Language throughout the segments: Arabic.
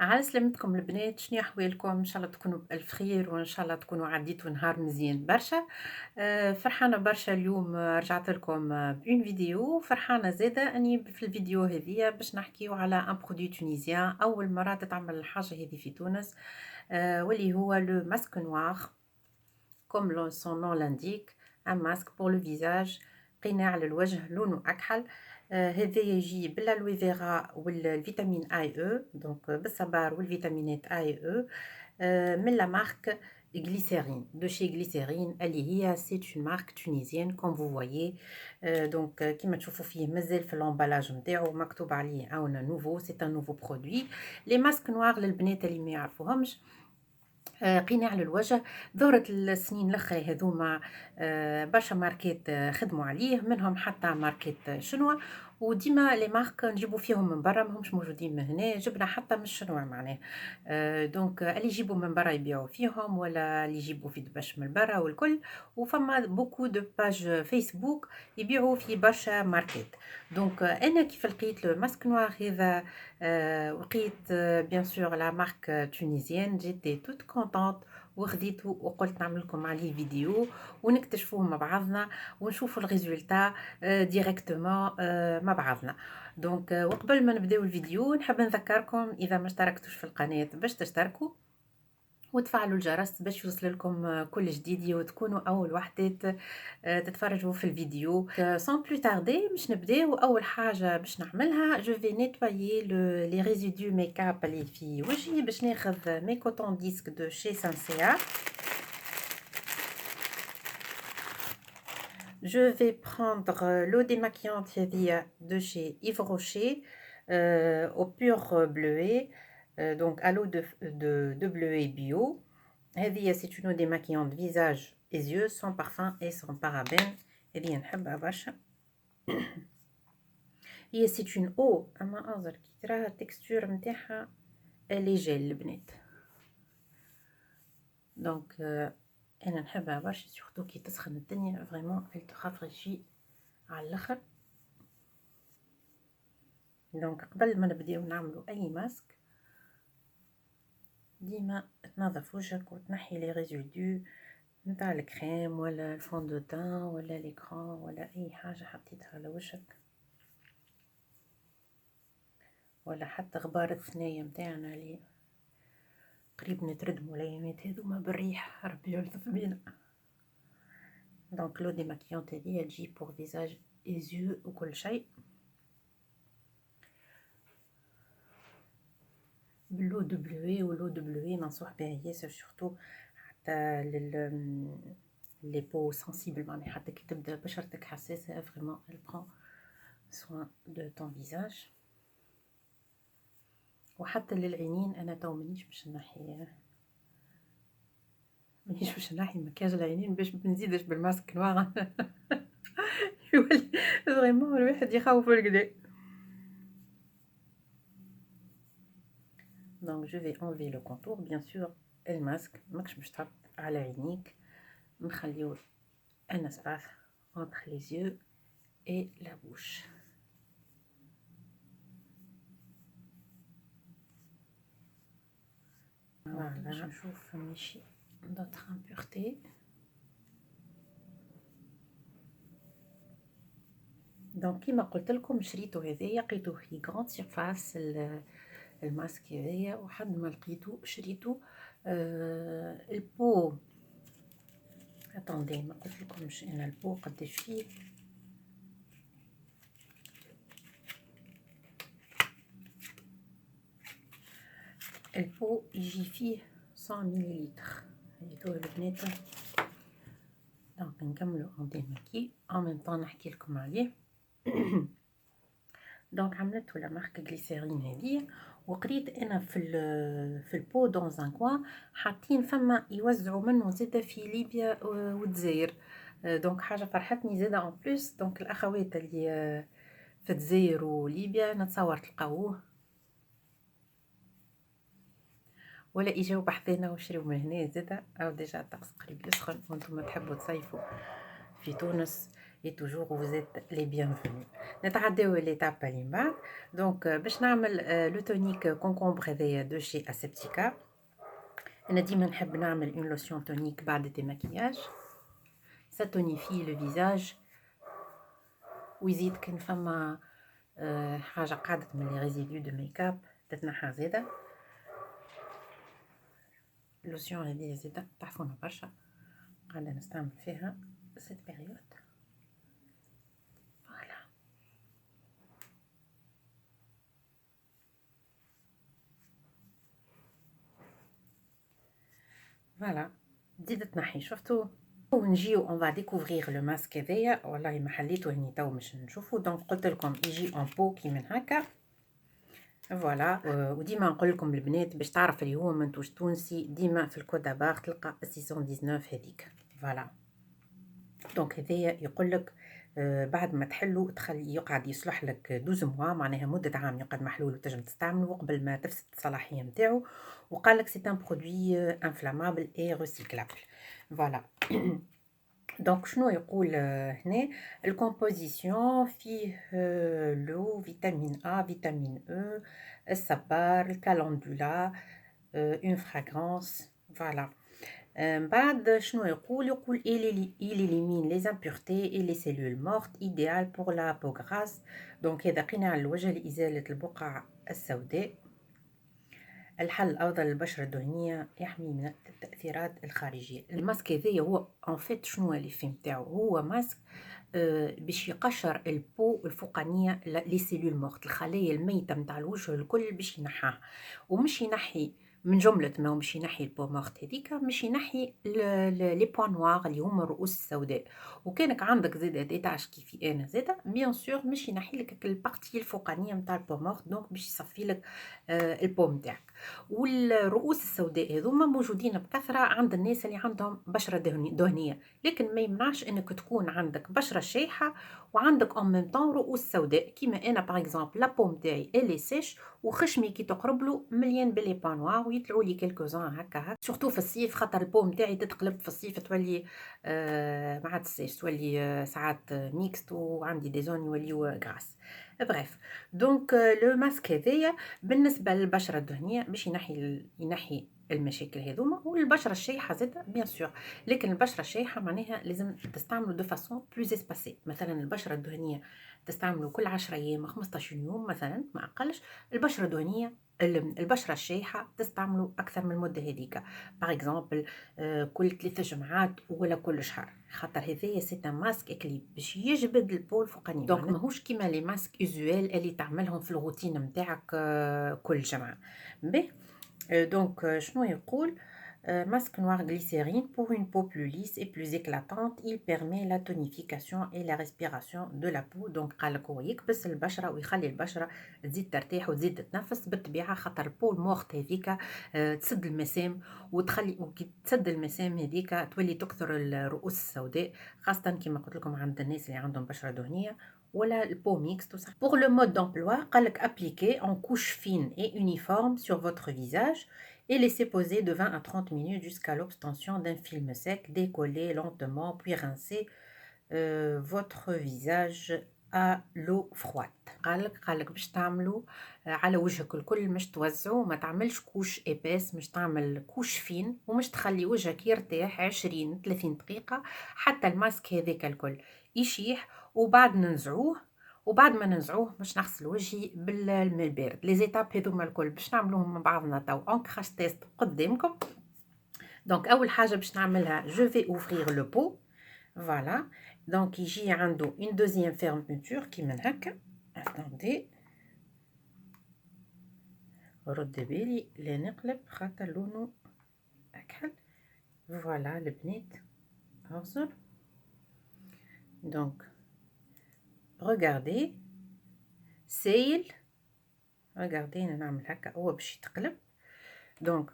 على سلامتكم البنات، شنو أحوالكم؟ إن شاء الله تكونوا بألف خير، وإن شاء الله تكونوا عديتوا نهار مزيان برشا. فرحانة برشا اليوم، رجعت لكم بأون فيديو. فرحانة زادة أني في الفيديو هذية باش نحكيو على ان برودوي تونيزيان أول مرة تتعمل الحاجة هذه في تونس. واللي هو لو ماسك نوار كوم سون نون لانديك، ان ماسك بور لو فيزاج، قناع للوجه لونه أكحل. هذا يجي بالالوي فيرا والفيتامين اي او، دونك بالصبار والفيتامينات اي او، من لا مارك غليسيرين دو شي غليسيرين اللي هي سيت اون مارك تونيزيان كوم فو فوايي. دونك كيما تشوفوا فيه مازال في الامبالاج نتاعو مكتوب عليه عاونا نوفو، سي ان نوفو برودوي. لي ماسك نوار للبنات اللي ما يعرفوهمش، قناع للوجه. ظهرت السنين الاخر هذوما برشا ماركات خدموا عليه، منهم حتى ماركات شنوا، وديما لي مارك نجيبوا فيهم من برا، ماهمش موجودين من هنا، جبنا حتى من شنوا معناه. دونك اللي يجيبوا من برا يبيعوا فيهم، ولا اللي يجيبوا في دبش من برا والكل. وفما بوكو دو باج فيسبوك يبيعوا في برشا ماركات. دونك انا كيف لقيت لو ماسك نوار هذا، ولقيت بيان سور لا مارك تونيزيان، جيتي توت كونطونت وخديته وقلت نعمل لكم عليه فيديو ونكتشفوه مع بعضنا ونشوفوا الريزولتا ديريكتومون مع بعضنا. دونك وقبل ما نبداو الفيديو نحب نذكركم اذا ما اشتركتوش في القناه باش تشتركوا وتفعلوا الجرس باش يوصل لكم كل جديد وتكونوا اول وحدات تتفرجوا في الفيديو. سون بلو تاردي باش نبداو. اول حاجه باش نعملها جو في نيتوايي لي ريزيدو ميك اب اللي في وجهي، باش ناخذ مي كوتون ديسك دو شي سانسيا. Je vais prendre l'eau démaquillante هذه de chez Yves Rocher au pur bleuet, donc à l'eau de bleuet bio. هذه c'est une eau démaquillante visage et yeux sans parfum et sans parabènes. هذه نحبها برشا. هي c'est une eau اما انظر كي تراها التكستور نتاعها اللي جيل البنات. دونك انا نحبها برشا سورتو كي تسخن الدنيا فريمون elle te rafraîchit على الاخر. دونك قبل ما نبداو نعملو اي ماسك ديما تنظف وجهك وتنحي لي ريزيدو نتاع الكريم ولا الفون دو تان ولا ليكران ولا اي حاجه حطيتها على وجهك، ولا حتى غبار الثنايا متاعنا اللي قريب نتردموا الايامات هذوما بالريح، ربي يلطف بينا. دونك لو ديماكيونت هذيا تجي بور فيزاج ايزيو وكل شيء. باللو دو بلوي، ولو دو بلوي ننصح بها ياسر سورتو حتى لي بو سنسيبل، معناها حتى كي تبدا بشرتك حساسه فريمون elle prend soin de ton visage. وحتى للعينين انا تو مانيش باش نحي مكياج العينين باش ما نزيدش بالماسك نوار يولي فريمون الواحد يخوف الكدا. Donc je vais enlever le contour bien sûr. الماسك ماكش باش تحط على عينيك، نخليو un espace entre les yeux et la bouche. Voilà, باش نشوف ماشي d'autres impuretés. دونك كيما قلت لكم شريتو هذايا، لقيتوه في غراند سيرفاس الماسك هذايا، وحد ما لقيتو شريتو. البو اتوندي ما قلت لكمش انا البو قداش فيه. البو يجي فيه 100 مليلتر. هيدو البنات. دونك نكملو اون ديماكي ان ميم طون نحكي لكم عليه. دونك عملته لا مارك غليسيرين هذه، وقريت انا في البو دون ان كوان حاطين فما يوزعوا منه زاده في ليبيا والجزائر. دونك حاجه فرحتني زاده اون بليس. دونك الاخوات اللي في الجزائر وليبيا نتصور تلقاوه، ولا اجاو بحثنا وشريو من هنا زاده، او ديجا الطقس قريب يسخن وانتم تحبوا تصيفوا في تونس. et toujours vous êtes les bienvenus. نتعداو l'étape اللي من بعد. دونك باش نعمل لو تونيك كونكومبر هذايا دو شي اسيبتيكا. انا ديما نحب نعمل اون لوسيون تونيك بعد الديماكياج. ça tonifie le visage ويزيد كان فما حاجه قعدت من لي ريزيدو دو ميك اب تتنحى زاده. اللوسيون هذه زاده تعرفونها برشا قاعده نستعمل فيها سيت بيريود. فوالا بديت تنحي شفتوا. ونجيو اون فا ديكوفرير لو ماسك هذايا. والله ما حليته هني تو باش نشوفوا. دونك قلت لكم يجي اون بو كي من هكا فوالا. وديما نقول لكم البنات باش تعرف اللي هو منتوج تونسي ديما في الكود بار تلقى 619 هذيك فوالا. دونك هذايا يقول لك بعد ما تحلو تخلي يقعد يصلح لك 12 موا معناها مده عام يقعد محلول وتنجم تستعمله قبل ما تفسد الصلاحيه نتاعو. وقال لك سي ان برودوي انفلامابل اي ريسيكلابل فوالا. دونك شنو يقول هنا الكومبوزيسيون فيه لو فيتامين A فيتامين E الصبار الكالندولا اون فراغرانس فوالا. بعد شنو يقول il élimine les impuretés et les cellules mortes idéal pour la peau grasse. دونك هذا قناع الوجه لإزالة البقع السوداء. الحل الأفضل للبشرة الدهنية يحمي من التأثيرات الخارجية. الماسك هذايا هو ان فيت شنو اللي فيه نتاعو هو ماسك باش يقشر البو الفوقانية لي سيلول مورت الخلايا الميتة نتاع الوجه الكل باش ينحاها. ومش ينحي من جملة ما مش ينحي البو مورت هذيك مش ينحي لي بوان نوار اللي هما الرؤوس السوداء. وكانك عندك زاده ديتاش كيفي انا زاده بيان سور مش ينحي لك البارتي الفوقانيه نتاع البو مورت. دونك باش يصفي لك البو نتاعك. والرؤوس السوداء هذوما موجودين بكثره عند الناس اللي عندهم بشره دهنيه. لكن ما يمنعش انك تكون عندك بشره شايحه وعندك ان ميم طون رؤوس سوداء كيما انا باغ اكزومبل لا بو نتاعي الي سيش وخشمي كي تقرب له مليان بلي بانوار ويطلعوا لي كلكوزان هكا سورتو في الصيف خاطر البو نتاعي تتقلب في الصيف تولي ما عاد السيش تولي ساعات ميكست وعندي دي زون يوليو غراس. بريف دونك لو ماسك هذايا بالنسبه للبشره الدهنيه باش ينحي المشاكل هذوما. والبشره الشايحه زاده بيان سور. لكن البشره الشايحه معناها لازم تستعملوا دو فاسون بلوز اسباسي. مثلا البشره الدهنيه تستعملوا كل 10 ايام 15 يوم مثلا ما اقلش. البشره الدهنيه البشره الشايحه تستعملوا اكثر من المده هذيك باغ اكزومبل كل 3 جمعات ولا كل شهر خاطر هذايا سي ان ماسك اكليب باش يجبد البول فوقاني. دونك ماهوش كيما لي ماسك يوزوال اللي تعملهم في الروتين نتاعك كل جمعه. باهي donc شنو يقول masque noir glycérine pour une peau plus lisse et plus éclatante. Il permet la tonification et la respiration de la peau. donc قالك هو يكبس البشره ويخلي البشره تزيد ترتاح وتزيد تتنفس بالطبيعه خاطر البو المورت هذيك تسد المسام وتخلي وكي تسد المسام هذيك تولي تكثر الرؤوس السوداء خاصه كما قلت لكم عند الناس اللي عندهم بشره دهنيه ولا البو mixte. Pour le mode d'emploi, appliquer en couche fine et uniforme sur votre visage et laisser poser de 20 à 30 minutes jusqu'à l'obtention d'un film sec. Décoller lentement puis rincer votre visage à l'eau froide. قالك باش تعملوا على وجهك الكل مش توزعوا ما تعملش كوش إباس مش تعمل كوش فين ومش تخلي وجهك يرتاح 20-30 دقيقة حتى الماسك هذاك الكل يشيح. وبعد وبعد ما ننزعوه باش نغسل وجهي بالماء البارد. لي زيتاب هذوما الكل باش نعملوهم مع بعضنا تو اون كراش تيست قدامكم. دونك اول حاجه باش نعملها جو في اوفرير لو بو فوالا. دونك يجي عنده اون دوزيام فيرمتور كي من هكا. اتوندي رد بالي لا نقلب خاطر لونه اكحل. فوالا البنات اعذر. دونك regardez سايل. regardez انا نعمل هكا هو باش يتقلب. دونك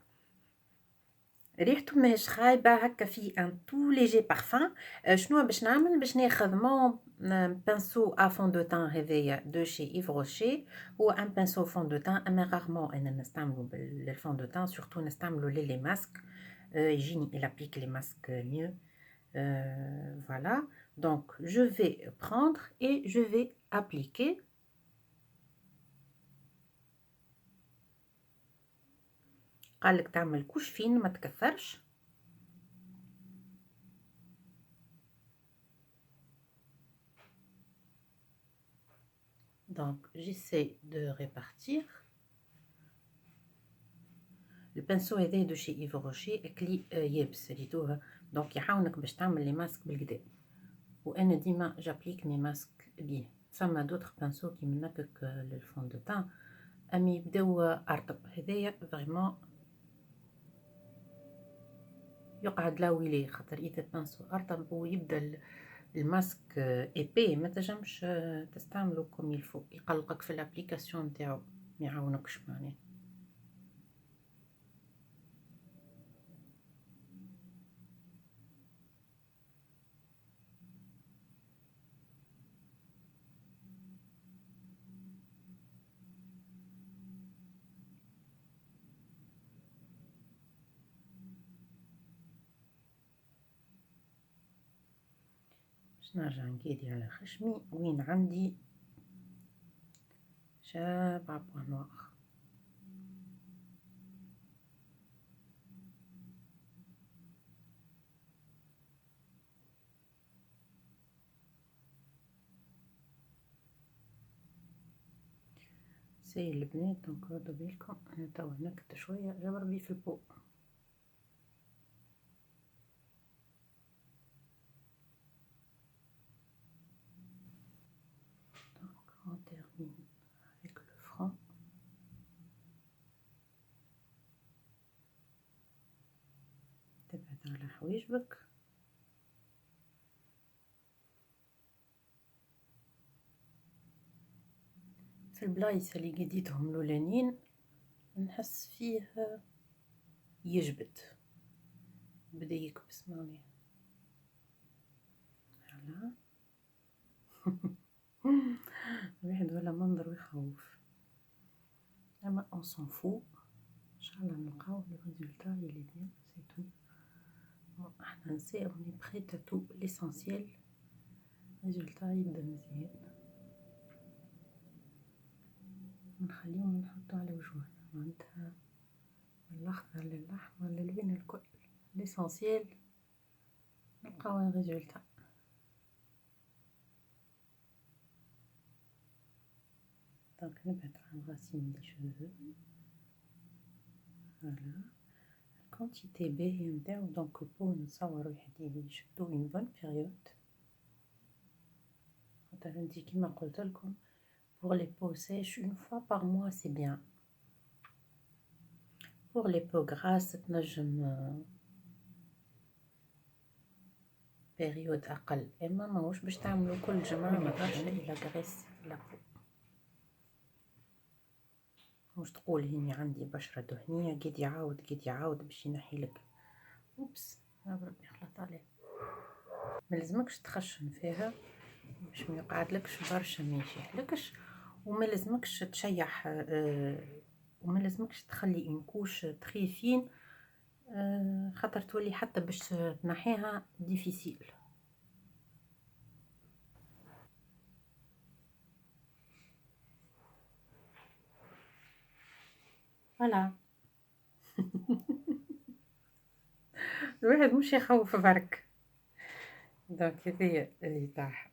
ريحته ماهيش خايبه هكا في ان تو ليجي بارفان. شنو باش نعمل باش ناخذ مون بانسو ا فون دو تان هذايا دو شي ايف روشي. هو ان بانسو فون دو تان اما رارمون انا نستعملو بالفون دو تان سورتو نستعملو لي ماسك يجيني الابليك لي ماسك ميو فوالا. Donc, je vais prendre et je vais appliquer. قالك تعمل كوش فين ما تكثرش. Donc, j'essaie de répartir. البنسو هذا دو شي ايفو روشي اكلي يابس ريتوها، دونك يعاونك باش تعمل لي ماسك بالكدا، وانا ديما جابليك مي ماسك بيه. فما دوطخ بانسو كي من هكاك للفون دو تان امي يبداو ارطب، هذايا فريمون يقعد لا ويلي، خاطر اذا بانسو ارطب ويبدا الماسك ايبي ما تنجمش تستعملو كوم يلفو، يقلقك في الابليكاسيون نتاعو، ما يعاونكش معناها. باش نرجع نقيدي على خشمي وين عندي شابع بوان نوار. سي البنات، دونك ردوا بالكم انا توا نكت شويه جبر بي في البو. دونك on termine avec le front. تبعد على حواجبك. في البلايص اللي قديتهم لولانين نحس فيه يجبد، بدا يكبس معناها. هلا الواحد ولا منظر ويخوف، اما on s'en fout. ان شاء الله نلقاو لو ريزولتا يلي بيان سي تو. احنا نسي اوني بريت ا تو ليسونسييل، ريزولتا يبدا مزيان. نخليهم نحطو على وجوهنا معناتها من الاخضر للاحمر للوين الكل، ليسونسييل نلقاو ريزولتا. دونك نبعد عن راسين دي شوفو. فوالا الكونتيتي باهية نتاعو، دونك البو نتصور واحد يشدو اون بون بيريود، خاطر انتي كيما قلتلكم pour les peaux sèches une fois par mois c'est bien. pour les peaux grasses تنجم بيريود اقل، اما ماهوش باش تعملو كل جمعة مثلا الى غريس لابو. مش تقول هني عندي بشرة دهنية قد يعاود باش ينحيلك. اوبس ربي يخلط عليه. ملزمكش تخشن فيها باش ما يقعدلكش برشا ما يشيحلكش، وما لازمكش تشيح وما لازمكش تخلي اون كوش تري فين، خاطر تولي حتى باش تنحيها ديفيسيل. فوالا الواحد مش يخوف برك. دونك هذيا اللي طاح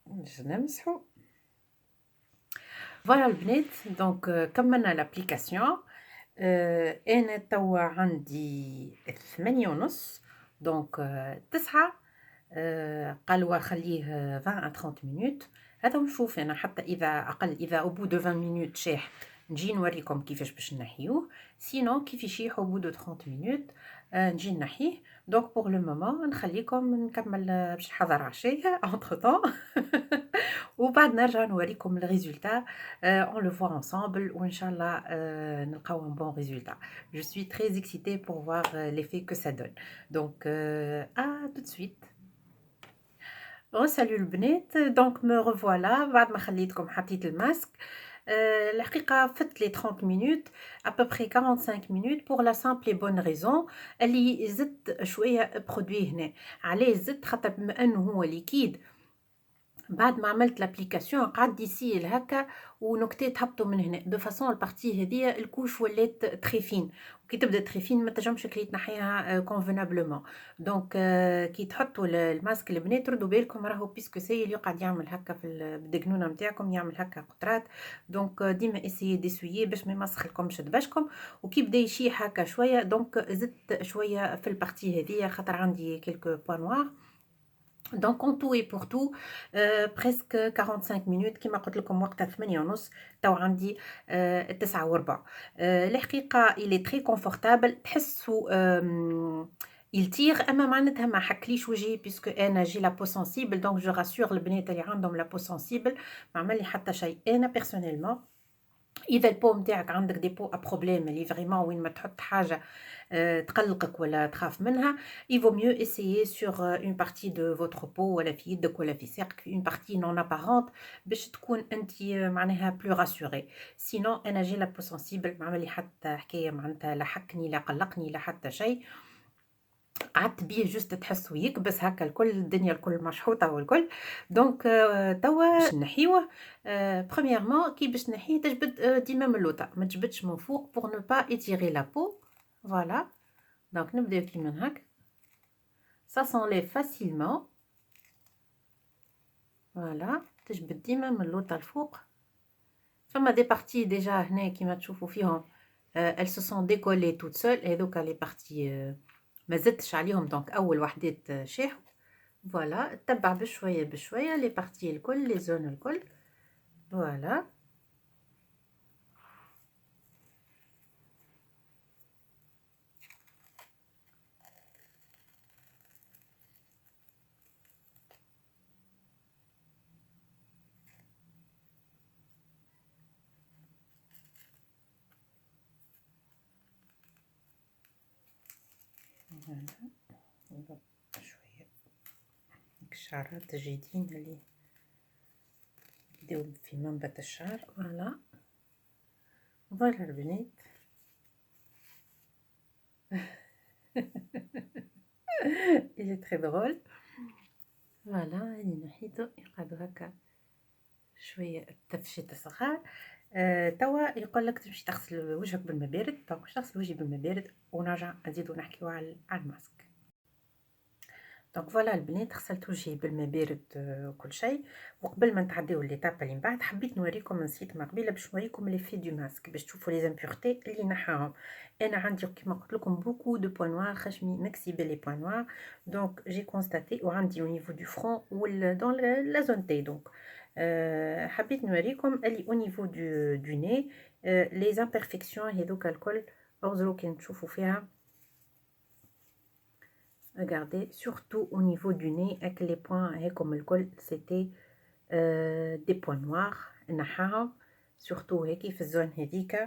باش نمسحو. فوالا البنات، دونك كملنا لابليكاسيون. انا توا عندي 8:30، دونك 9. قالوا خليه 20 à 30 مينوت. هذا نشوف انا حتى اذا اقل، اذا او بو دو 20 مينوت شاح نجي نوريكم كيفاش باش نحيوه، سينو كيف يشيح او بو دو 30 مينوت نجي نحيه. دونك بور لو مومون نخليكم نكمل باش نحضر عشيه انتر طون وبعد نرجع نوريكم الريزولتا. on le voit ensemble وان شاء الله نلقاو un bon résultat. Je suis très excitée pour voir l'effet que ça donne. Donc à tout de suite. Salut البنات، دونك me revoilà بعد ما خليتكم حطيت الماسك. الحقيقة فت لي 30 minutes à peu près 45 minutes pour la simple et bonne raison اللي زدت شوية برودوي هنا. علاش زدت؟ خاطر بما أنه هو ليكيد بعد ما عملت لابليكاسيون قعد يسيل هكا ونكتات هبطوا من هنا دو فاسون البارتي هذيا الكوش ولات تري فين، وكي تبدا تري فين ما تنجمش كلي تنحيها كونفينابلومون. دونك كي تحطوا الماسك البنات ردوا بالكم راهو بيسكو سي اللي قاعد يعمل هكا في الدقنونه نتاعكم يعمل هكا قطرات. دونك ديما اسيي ديسويي باش ما يمسخلكمش دبشكم. وكي بدا يشيح هكا شويه دونك زدت شويه في البارتي هذيا خاطر عندي كيلكو بوان نوار. دونك en tout et pour tout presque 45 minutes كيما قلت لكم وقتها 8 ونص تو عندي 9 وربع. الحقيقة il est très confortable تحسوا يلتيغ اما معناتها ما حكليش وجهي بيسكو انا جي لا بو سنسيبل دونك جو راسور البنات اللي عندهم لا بو سنسيبل ما عمل لي حتى شيء. انا بيرسونيلمون اذا البو نتاعك عندك دي بو ا بروبليم اللي فريمون وين ما تحط حاجه تقلقك ولا تخاف منها il vaut mieux essayer sur une partie de votre peau ولا في يدك ولا في ساقك في une partie non apparente باش تكون انت معناها plus rassurée. sinon انا جي لا بو سنسيبل ما عمل لي حتى حكايه معناتها لا حكني لا قلقني لا حتى شيء. قعدت بيه جوست تحس ويكبس هكا الكل الدنيا الكل مشحوطه والكل. دونك توا باش نحيوه. برومييرمون كي باش نحيه تجبد ديما من اللوطه ما تجبدش من فوق بور نو با ايتيري لا بو. فوالا دونك نبداو كيما هكا ça s'enlève facilement. فوالا تجبد ديما من اللوطه الفوق. فما دي بارتي ديجا هنا كيما تشوفوا فيهم elles se sont décollées toutes seules هذوك لي بارتي ما زدتش عليهم دونك اول وحدات شاحوا. فوالا تبع بشويه بشويه لي بارتي الكل لي زون الكل. فوالا فوالا شويه الشعرات الجيدين اللي يبداو في منبت الشعر. فوالا فوالا البنات il est très drôle. فوالا هاني نحيدو يقعدو هكا شويه تفشيت صغار. توا يقول لك تمشي تغسل وجهك بالماء بارد. دونك باش نغسل وجهي بالماء بارد ونرجع نزيدو نحكيو على الماسك. دونك فوالا البنات غسلت وجهي بالماء بارد وكل شيء. وقبل ما نتعداو ليتاب اللي من بعد حبيت نوريكم نسيت ما قبيله باش نوريكم لي في دو ماسك باش تشوفوا لي زامبورتي اللي نحاهم. انا عندي كيما قلت لكم بوكو دو بوين نوار خشمي مكسيبه لي بوين نوار. دونك جي كونستاتي وعندي او نيفو دو فرون وال دون لا زون تي. دونك حبيت نوريكم اللي او نيفو دو ني لي زامبيرفيكسيون هذوك الكل اوزرو كي تشوفوا فيها. Regardez, surtout au niveau du nez, avec les points comme le col, c'était des points noirs. Surtout qui fait zone hédica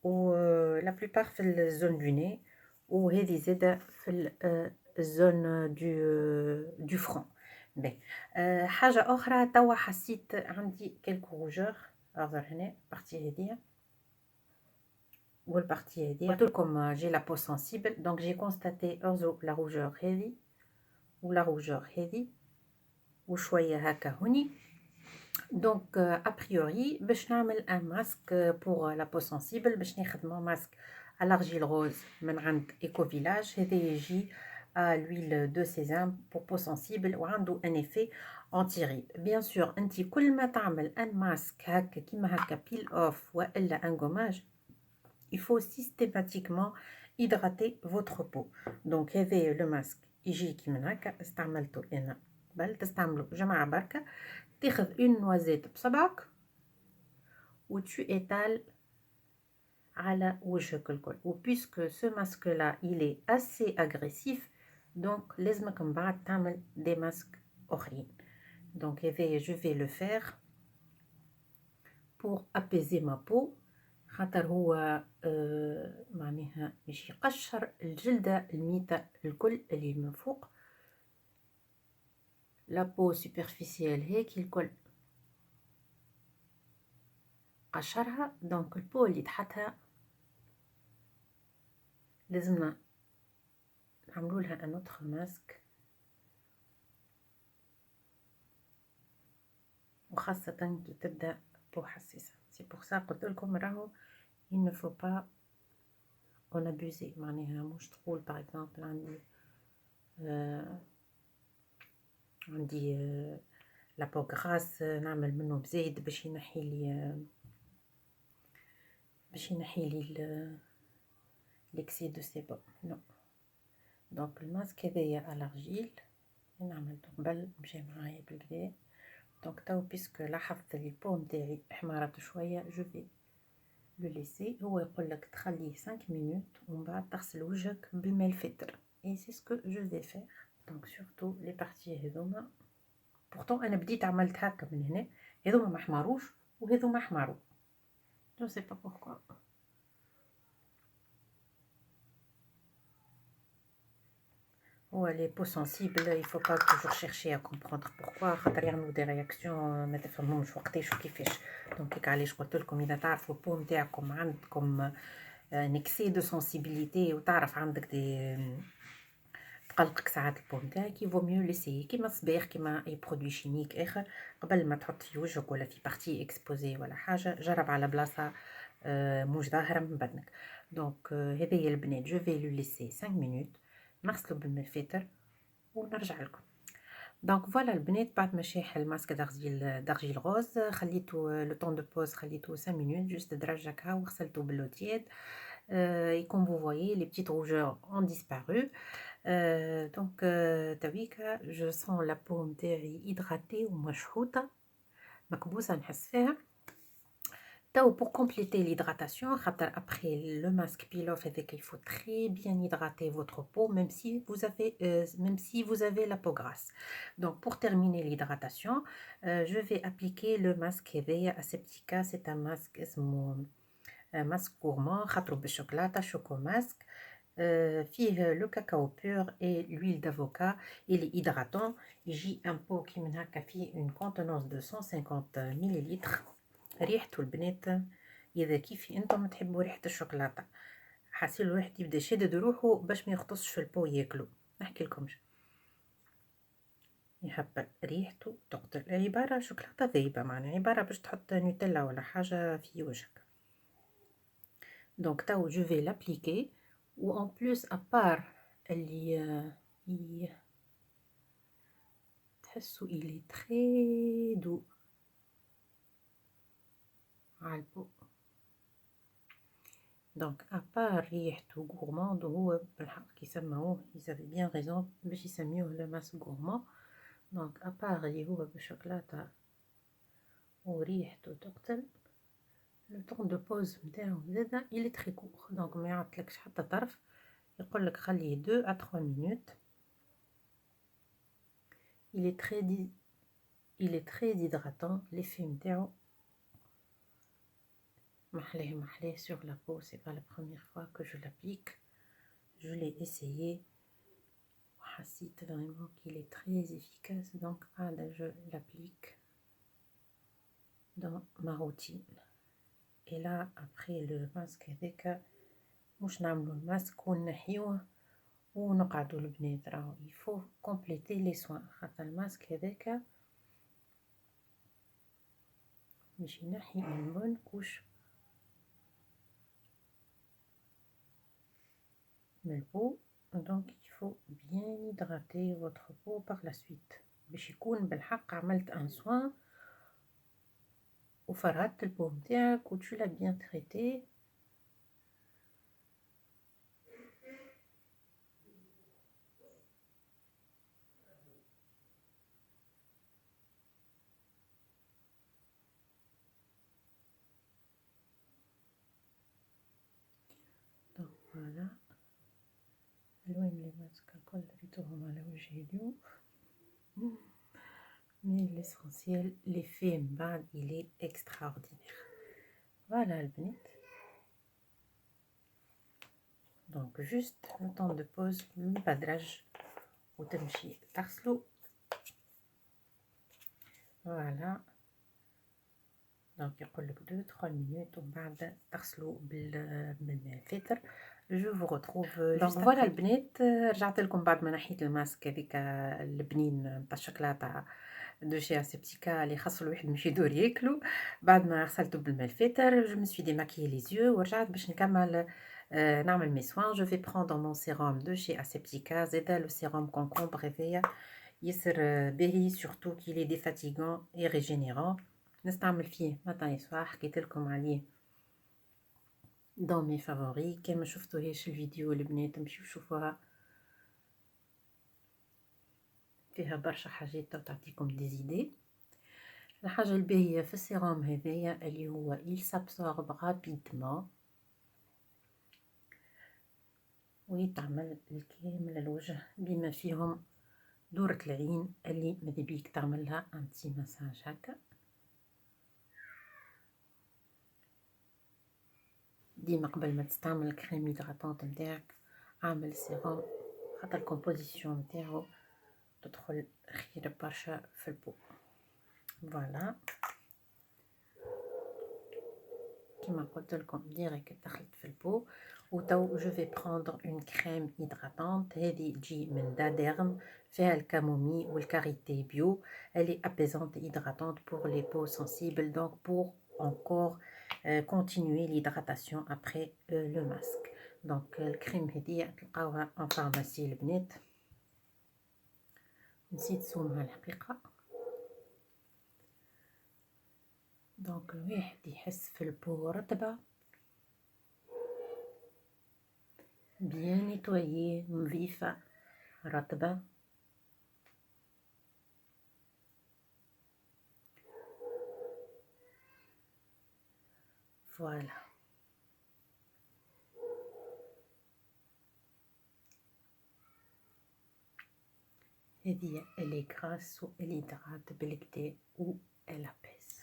ou la plupart fait la zone du nez ou هذه زادة في zone du front. Ben, حاجة أخرى توا حسيت عندي quelques rougeurs. أظهر هنا partie هذه. والبارتي هذه قلت لكم جي لا بو سنسيبل دونك جي كونستاتي ارزو لا روجور هذه ولا روجور هذه وشويه هكا هوني. دونك ابريوري باش نعمل ان ماسك بور لا بو سنسيبل باش نخدمو ماسك على ارجيل روز من عند ايكو فيلاج. هذا يجي لويل دو سيزام بور بو سنسيبل وعنده ان افي انتي ريد. بيان سور انت كل ما تعمل ان ماسك هكا كيما هكا بيل اوف والا ان غوماج il faut systématiquement hydrater votre peau. Donc هذا le masque يجيكي من هكا استعملته انا بل تستعملوا جماعه بركه. تاخذ une noisette بصبعك وتشو étale على وجهك الكل. و puisque ce masque là il est assez agressif donc لازمك من بعد تعمل des masques اخرين. donc هذا je vais le faire pour apaiser ma peau خاطر هو معناها باش يقشر الجلدة الميتة الكل اللي من فوق لا بو سوبرفيسيال هيك الكل. قشرها. دونك البو اللي تحتها لازمنا نعملوا لها ان اوتر ماسك، وخاصة كي تبدا بو حساسة. سي بور سا قلت لكم راهو il ne faut pas en abuser. معناها مش تقول باغ اكزومبل عندي لابو غراس نعمل منه بزيد باش ينحي لي ليكسي دو سيبوم. نو. دونك الماسك هذايا على رجيل عملته قبل مشى معايا بالكدا. دونك تو بيسكو لاحظت لي البو نتاعي حمرت شويه جو في لو ليسي. هو يقول لك تخليه 5 مينوت ومن بعد تغسل وجهك بالماء الفاتر. اي سي سكو جو في فير. دونك سورتو لي بارتي هذوما بورتون انا بديت عملت هكا من هنا، هذوما ما حمروش وهذوما حمروا، جو سي با بوركوا. هو لي بو سنسيبل يفو با توجور شيرشي ا كومبروندر بوركوا، خاطر يعملوا دي رياكسيون ما تفهمهمش وقتاش وكيفاش. دونك هيك علاش قلت لكم اذا تعرفوا البو نتاعكم عندكم نكسي دو سنسيبيليتي وتعرف عندك دي تقلقك ساعات البو نتاعك، يفو ميو ليسي كيما الصباغ كيما اي برودوي شيميك اخر قبل ما تحط في وجهك ولا في بارتي اكسبوزي ولا حاجه، جرب على بلاصه مش ظاهره من بدنك. دونك هذايا البنات جو في لو ليسي 5 مينوت نغسلو بالماء الفاتر ونرجع لكم. دونك فوالا البنات بعد ما شاح الماسك دارجيل غوز خليته لو طون دو بوز، خليته 5 مينوت جوست درج هكا وغسلته باللو تياد. et comme vous voyez les petites rougeurs ont disparu. Donc تويكا je sens la peau نتاعي hydratée ومشحوطة مكبوسة نحس فيها. تو pour compléter l'hydratation, après le masque peel-off, il faut très bien hydrater votre peau, même si vous avez la peau grasse. Donc pour terminer l'hydratation, je vais appliquer le masque Hevea Aseptica. C'est un masque masque gourmand, خاطرو بالشوكولاتة شوكو ماسك. فيه le cacao pur et l'huile d'avocat. Il est hydratant. يجي un pot qui من هكا فيه une contenance de 150 millilitres. ريحته البنات اذا كيفي انتم تحبوا ريحه الشوكولاته، حاسين الواحد يبدا شادد روحه باش ما يختصش في البو ياكلو. نحكي لكمش يحب ريحته تقتل. عباره شوكولاته ذايبه، معناها عباره باش تحط نوتيلا ولا حاجه في وجهك. دونك تو جو في لابليكي و ان بلوس ابار اللي تحسوا الي تري دو على البو. دونك ابار ريحته غورماند هو بالحق كيسموه يسافي بيان ريزون باش يسميوه لو ماسك غورماند. دونك ابار اللي هو بالشوكولاته وريحته تقتل، لو طون دو بوز نتاعو زادا الي تري كور. دونك ما يعطلكش حتى طرف، يقول لك خليه 2 à 3 minutes. il est très hydratant. l'effet نتاعو محلاه sur la peau. c'est pas la première fois que je l'applique, je l'ai essayé حسيت vraiment qu'il est très efficace. donc je l'applique dans ma routine. et là après le masque هذاك مش نعملو الماسك ونحيوه ونقعدوا البنات. راهو il faut compléter les soins خاطر الماسك هذاك باش ينحي une bonne couche من البو. donc il faut bien hydrater votre peau par la suite باش يكون بالحق عملت un soin وفرهدت البو نتاعك و tu l'as bien traité. donc voilà الوان لي ماسك الكل ريتوهم على وجهي اليوم. mais l'essentiel l'effet من بعد il est extraordinaire. voilà البنات. donc juste le temps de pause البدرج وتمشي تغسلو. voilà دونك يقول لك 2 3 مينوت ومن بعد تغسلوا بالماء الفاتر. جو فو ريتروف جوست فوالا البنات. رجعت لكم بعد ما نحيت الماسك هذيك البنين نتاع الشوكولاته دو شي اسيبتيكا اللي خاصو الواحد مش يدور ياكلو. بعد ما غسلته بالماء الفاتر جو مسوي ديماكيي لي زيو ورجعت باش نكمل نعمل مي سوان. جو في بروندر مون سيروم دو شي اسيبتيكا زادا لو سيروم كونكومبر هذايا ياسر باهي سورتو كي لي ديفاتيغون اي ريجينيرون. نستعمل فيه متى يسوا حكيت لكم عليه دون مي فافوري. كان ما شفتوهاش الفيديو البنات مشيو شوفوها فيها برشا حاجات تعطيكم دي زيدي. الحاجة الباهية في السيروم هذايا اللي هو il s'absorbe rapidement ويتعمل الكامل الوجه بما فيهم دورة العين اللي مذبيك تعملها انتي مساج هكا. ديما قبل ما تستعمل الكريم هيدراتونت نتاعك اعمل السيروم خاطر الكومبوزيسيون نتاعو تدخل خير برشا في البو. فوالا كما قلت لكم ديريكت دخلت في البو. وتو جو في بروندر اون كريم هيدراتونت هذه تجي من داديرم فيها الكامومي والكاريتي بيو elle est apaisante et hydratante pour les peaux sensibles donc pour encore continuer l'hydratation après le masque. donc الكريم هذه تلقاوها en pharmacie البنات. نسيت سومها الحقيقة. دونك الواحد يحس في البو رطبة بيان نيتوايي نظيفة رطبة. فوالا هذه اللي غراس و اللي هيدرات بالكدا و الابيس.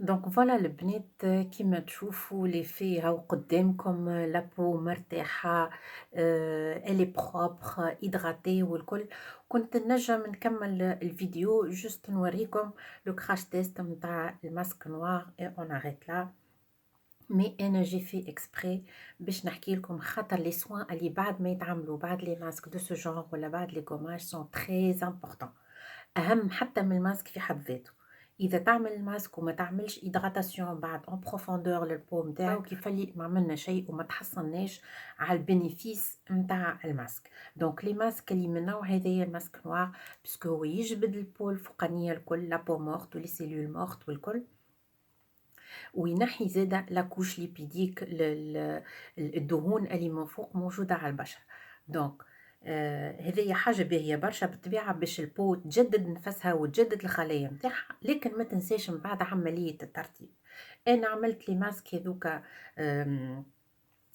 دونك فوالا البنات كيما تشوفوا لي في هاو قدامكم لابو مرتاحه الي بروبر هيدراتي والكل. كنت نجم نكمل الفيديو جوست نوريكم لو كراش تيست نتاع الماسك نوار اي اون اريت لا. مي انا جي في اكسبري باش نحكي لكم خاطر لي سوان اللي بعد ما يتعملوا بعد لي ماسك دو سو جونغ ولا بعد لي كوماج سون تري امبورطون اهم حتى من الماسك في حد ذاته. اذا تعمل الماسك وما تعملش هيدراتاسيون بعد اون بروفوندور للبو نتاعك كيف اللي ما عملنا شيء وما تحصلناش على البينيفيس نتاع الماسك. دونك لي ماسك اللي من نوع هذايا الماسك نوار باسكو هو يجبد البو الفوقانيه الكل لابو مورت ولي سيلول مورت والكل وينحي زاده لاكوش ليبيديك الدهون اللي من فوق موجوده على البشره. دونك هذه حاجه باهيه برشا بالطبيعه باش البو تجدد نفسها وتجدد الخلايا نتاعها. لكن ما تنساش من بعد عمليه الترطيب. انا عملت لي ماسك هذوكا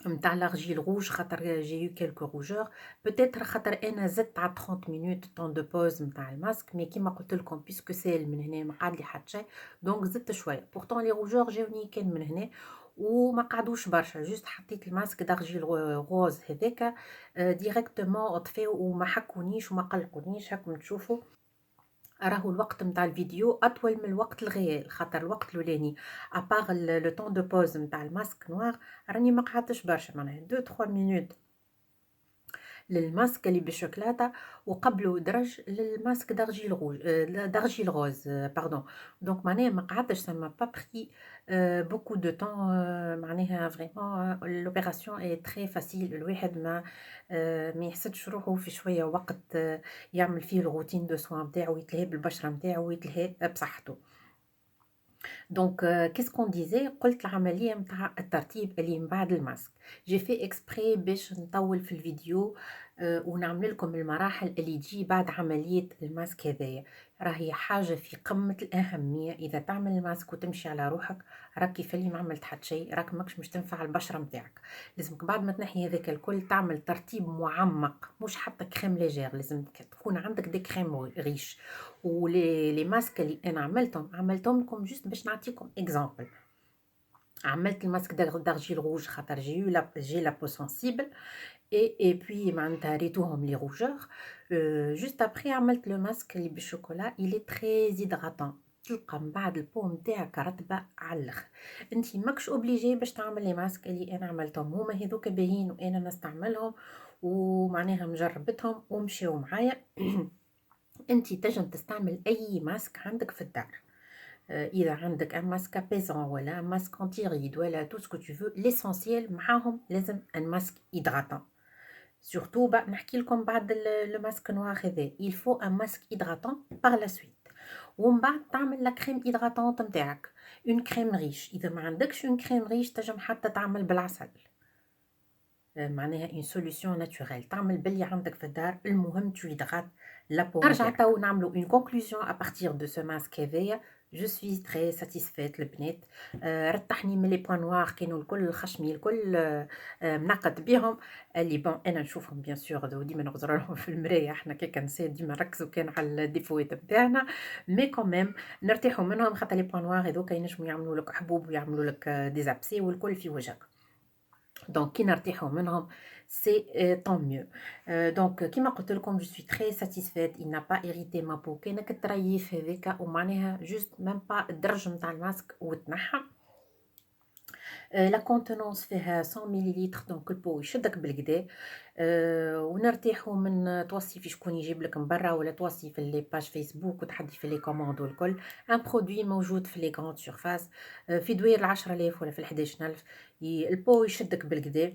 نتاع لارجيل روج خاطر جي يو كيلكو روجور بوتيتر خاطر انا زدت على 30 مينوت طون دو بوز نتاع الماسك. مي كيما قلت لكم بيسكو سيل من هنا ما قعد لي حتى شيء دونك زدت شويه. بورتون لي روجور جاوني كان من هنا وما قعدوش برشا جوست حطيت الماسك دارجيل روز هذاك ديريكتومون طفيو وما حكونيش وما قلقونيش. هاكم تشوفوا راهو الوقت نتاع الفيديو اطول من الوقت الغيال خاطر الوقت الاولاني ابار لو طون دو بوز نتاع الماسك نوار راني ما قعدتش برشا معناها 2 3 مينوت للماسك اللي بالشوكولاته وقبله درج للماسك دارجيل روج دارجيل روز باردون. دونك معناها ما قعدتش سما با بري بوكو دو طون معناها فريمون لوبيراسيون اي تري فاسيل. الواحد ما يحسدش روحه في شويه وقت يعمل فيه الروتين دو سوان نتاعو يتلهي بالبشره نتاعو ويتلهي بصحته. دونك كيس كون ديزي قلت العمليه نتاع الترطيب اللي من بعد الماسك جي في اكسبري باش نطول في الفيديو ونعمل لكم المراحل اللي تجي بعد عمليه الماسك هذايا. راهي حاجه في قمه الاهميه. اذا تعمل الماسك وتمشي على روحك راك كيف اللي ما عملت حتى شيء راك ماكش مش تنفع البشره نتاعك. لازمك بعد ما تنحي هذاك الكل تعمل ترطيب معمق مش حتى كريم ليجير. لازم تكون عندك دي كريم ريش. ولي ماسك اللي انا عملتهم لكم جوست باش نعطيكم اكزامبل. عملت الماسك دارجيل روج خاطر جي لا بو سنسيبل اي بوي معناتها ريتوهم لي روجور. جوست ابري عملت لو ماسك اللي بالشوكولا il est très hydratant تلقى من بعد البو نتاعك رطبة على الآخر. أنتِ ماكش obligé باش تعملي ماسك اللي أنا عملتهم، هُما هاذوكا باهيين وأنا نستعملهم ومعناها جربتهم ومشاو معايا. أنتِ تنجم تستعمل أي ماسك عندك في الدار. إذا عندك un masque apaisant ولا un masque anti-rides ولا tout ce que tu veux l'essentiel معاهم لازم un masque hydratant. Surtout بقى نحكي لكم بعد le masque noir هذا il faut un masque hydratant par la suite. ومن بعد تعمل لا كريم hydratante نتاعك une crème riche. إذا ما عندكش une crème riche تنجم حتى تعمل بالعسل. معناها une solution naturelle تعمل باللي عندك في الدار المهم tu hydrates la peau نرجع نتاعك. تو نعملو une conclusion à partir de ce masque هذايا. je suis très satisfaite البنات. رتحني من لي بوان نوار كانوا الكل خشمي الكل منقد بيهم اللي بون انا نشوفهم بيان سور وديما نغزر لهم في المرايه. احنا كيك نساء ديما نركزوا كان على الديفوات نتاعنا مي كوميم نرتاحوا منهم خاطر لي بوان نوار هذوك ينجموا يعملوا لك حبوب ويعملوا لك ديزابسي والكل في وجهك. دونك كي نرتاحوا منهم سي طون ميو. دونك كيما قلت لكم جو سوي تري ساتيسفيت il n'a pas irrité ma peau. كانك التريف هذاك ومعناها جوست ميم با الدرج نتاع الماسك وتنحى. لا كونتونونس فيها 100 مليلتر دونك البو يشدك بالكدا. ونرتاحوا من توصي في شكون يجيب لك من برا ولا توصي في لي باج فيسبوك وتحدي في لي كوموند والكل. ان برودوي موجود في لي غراند سورفاس في دوير 10000 ولا في 11000 البو يشدك بالكدا.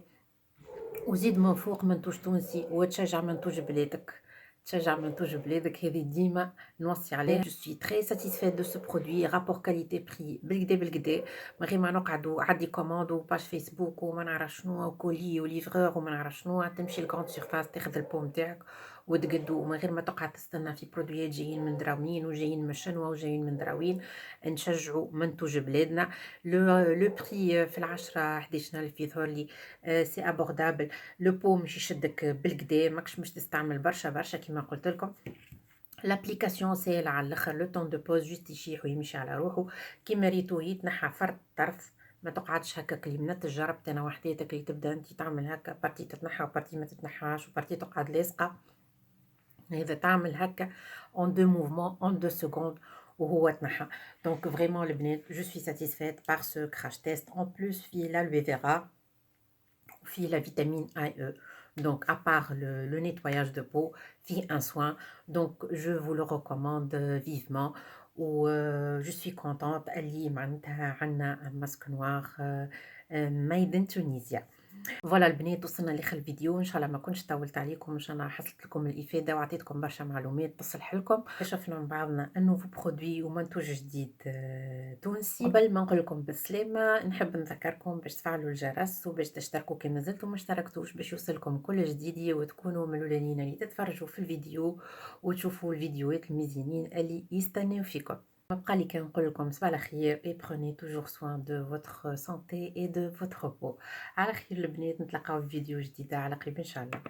وزيد من فوق منتوج تونسي وتشجع منتوج بلادك. تشجع منتوج بلادك هذه ديما نوصي عليها. جو سوي تري ساتيسفيت دو سو برودوي رابور كاليتي بري بالكدا بالكدا من غير ما نقعدوا عدي كوموند وباج فيسبوك وما نعرف شنو وكولي وليفرور وما نعرف شنو. تمشي لغراند سيرفاس تاخذ البو نتاعك وتقدو من غير ما تقعد تستنى في برودويات جايين من دراوين وجايين من الشنوا وجايين من دراوين. نشجعوا منتوج بلادنا. لو بري في 10-11000 يظهر لي سي ابوردابل. لو بو مش يشدك بالكدا ماكش مش تستعمل برشا كيما قلت لكم. لابليكاسيون سهله على الاخر. لو طون دو بوز جوست يشيح ويمشي على روحه كيما ريتو يتنحى فرد طرف. ما تقعدش هكاك اللي منت جربت انا وحديتك اللي تبدا انت تعمل هكا بارتي تتنحى وبارتي ما تتنحاش وبارتي تقعد لاصقه. إذا تعمل هكا en 2 mouvements en 2 secondes وهو تنحى. دونك فريمون البنات جو سوي ساتيسفيت بار سو كراش تيست. en plus فيه l'aloe vera فيه la vitamine A et E. Donc à part le nettoyage de peau فيه un soin. Donc je vous le recommande vivement. و je suis contente اللي معناتها عندنا un masque noir made in Tunisia. فوالا البنات وصلنا لاخر الفيديو. ان شاء الله ما كنتش طولت عليكم. ان شاء الله حصلت لكم الافاده وعطيتكم برشا معلومات تصلح لكم. شفنا مع بعضنا انه برودوي ومنتوج جديد تونسي. قبل ما نقول لكم بالسلامه نحب نذكركم باش تفعلوا الجرس وباش تشتركوا كما زلتم ما اشتركتوش باش يوصلكم كل جديد وتكونوا من الاولين اللي تتفرجوا في الفيديو وتشوفوا الفيديوهات المزيانين اللي يستناو فيكم. ما بقى لي كنقول لكم صباح الخير et prenez toujours soin de votre santé et de votre peau. على خير البنات نتلاقاو في فيديو جديد على قريب ان شاء الله.